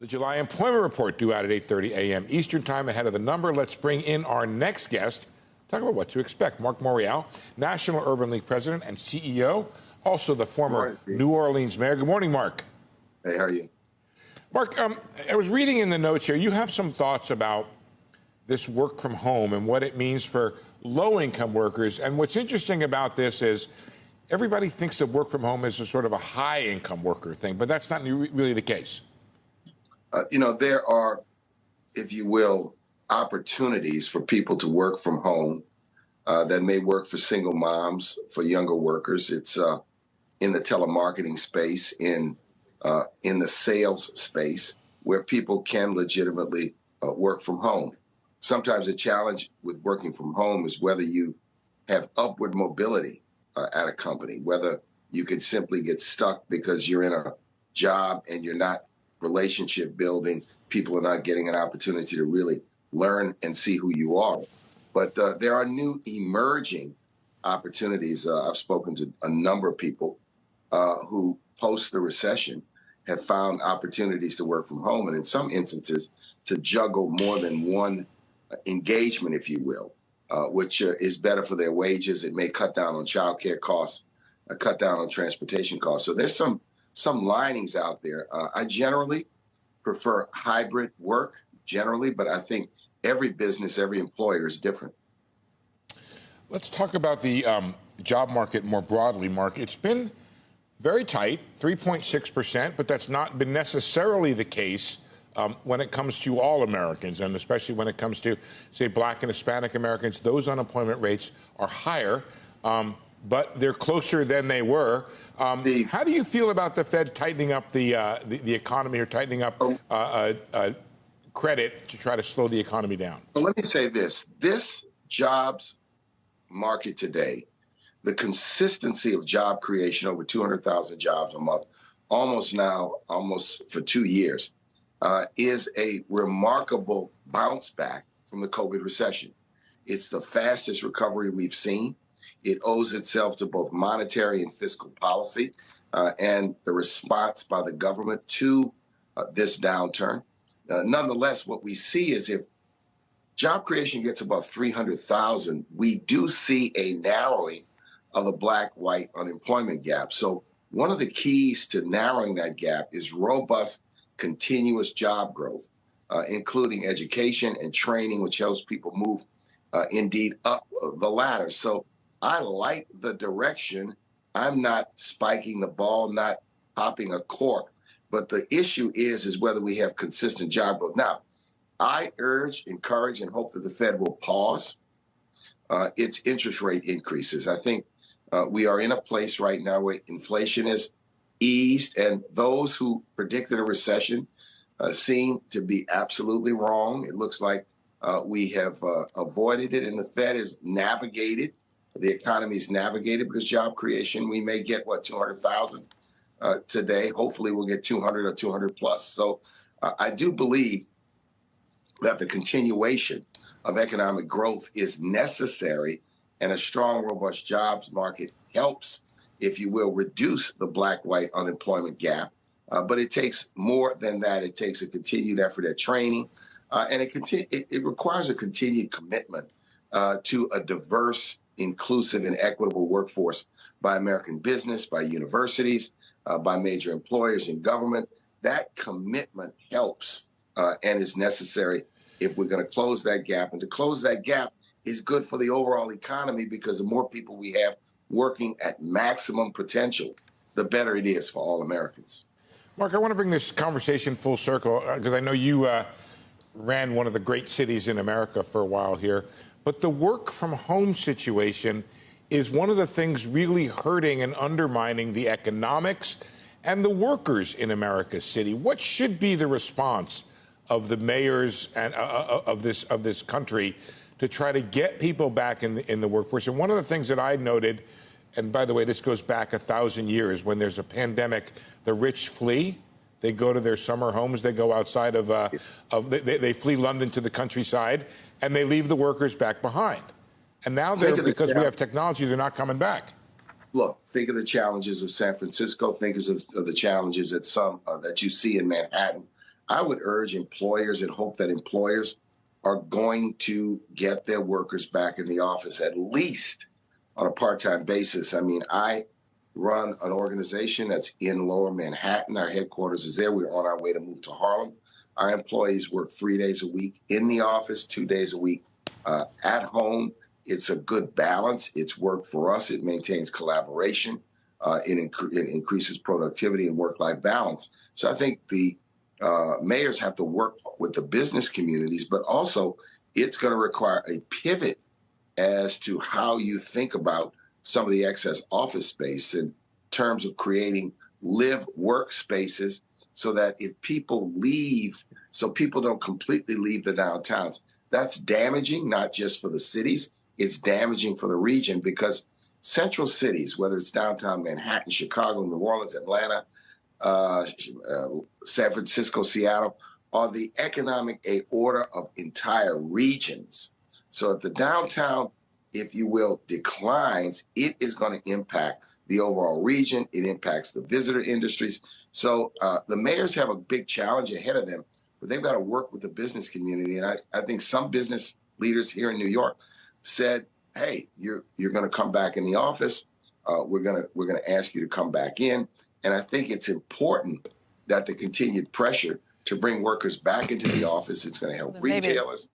The July employment report due out at 8:30 a.m. Eastern Time ahead of the number. Let's bring in our next guest. Talk about what to expect. Marc Morial, National Urban League President and CEO, also the former New Orleans mayor. Good morning, Marc. Hey, how are you? Marc, I was reading in the notes here. You have some thoughts about this work from home and what it means for low-income workers. And what's interesting about this is everybody thinks of work from home as a sort of a high-income worker thing, but that's not really the case. There are, if you will, opportunities for people to work from home that may work for single moms, for younger workers. It's in the telemarketing space, in the sales space, where people can legitimately work from home. Sometimes the challenge with working from home is whether you have upward mobility at a company, whether you can simply get stuck because you're in a job and you're not relationship building. People are not getting an opportunity to really learn and see who you are. But there are new emerging opportunities. I've spoken to a number of people who, post the recession, have found opportunities to work from home, and in some instances, to juggle more than one engagement, if you will, which is better for their wages. It may cut down on childcare costs, cut down on transportation costs. So there's some linings out there. I generally prefer hybrid work, but I think every business, every employer is different. Let's talk about the job market more broadly, Marc. It's been very tight, 3.6%, but that's not been necessarily the case when it comes to all Americans, and especially when it comes to, say, Black and Hispanic Americans. Those unemployment rates are higher, but they're closer than they were. How do you feel about the Fed tightening up the economy, or tightening up credit to try to slow the economy down? Well, let me say this. This jobs market today, the consistency of job creation, over 200,000 jobs a month, almost for 2 years, is a remarkable bounce back from the COVID recession. It's the fastest recovery we've seen. It owes itself to both monetary and fiscal policy and the response by the government to this downturn. Nonetheless, what we see is if job creation gets above 300,000, we do see a narrowing of the black-white unemployment gap. So one of the keys to narrowing that gap is robust, continuous job growth, including education and training, which helps people move indeed up the ladder. So I like the direction. I'm not spiking the ball, not popping a cork. But the issue is whether we have consistent job growth. Now, I urge, encourage, and hope that the Fed will pause its interest rate increases. I think we are in a place right now where inflation is eased, and those who predicted a recession seem to be absolutely wrong. It looks like we have avoided it, and the Fed is navigated. The economy is navigated because job creation, we may get, 200,000 today. Hopefully we'll get 200 or 200 plus. So I do believe that the continuation of economic growth is necessary, and a strong, robust jobs market helps, if you will, reduce the black-white unemployment gap. But it takes more than that. It takes a continued effort at training, and it requires a continued commitment to a diverse, inclusive, and equitable workforce by American business, by universities, by major employers in government. That commitment helps and is necessary if we're going to close that gap. And to close that gap is good for the overall economy, because the more people we have working at maximum potential, the better it is for all Americans. Marc, I want to bring this conversation full circle because I know you ran one of the great cities in America for a while here. But the work from home situation is one of the things really hurting and undermining the economics and the workers in America's city. What should be the response of the mayors and of this country to try to get people back in the workforce? And one of the things that I noted, and by the way, this goes back 1,000 years, when there's a pandemic, the rich flee. They go to their summer homes. They go outside they flee London to the countryside, and they leave the workers back behind. And now because we have technology, they're not coming back. Look, think of the challenges of San Francisco. Think of the challenges that you see in Manhattan. I would urge employers and hope that employers are going to get their workers back in the office at least on a part-time basis. I mean, I run an organization that's in Lower Manhattan. Our headquarters is there. We're on our way to move to Harlem. Our employees work 3 days a week in the office, 2 days a week at home. It's a good balance. It's work for us. It maintains collaboration. It increases productivity and work-life balance. So I think the mayors have to work with the business communities, but also it's going to require a pivot as to how you think about some of the excess office space in terms of creating live workspaces so that if people leave, so people don't completely leave the downtowns. That's damaging, not just for the cities, it's damaging for the region because central cities, whether it's downtown Manhattan, Chicago, New Orleans, Atlanta, San Francisco, Seattle, are the economic aorta of entire regions. So if the downtown, if you will, declines, it is going to impact the overall region. It impacts the visitor industries. So the mayors have a big challenge ahead of them, but they've got to work with the business community. And I think some business leaders here in New York said, hey, you're going to come back in the office. We're going to ask you to come back in. And I think it's important that the continued pressure to bring workers back into the office, it's going to help retailers.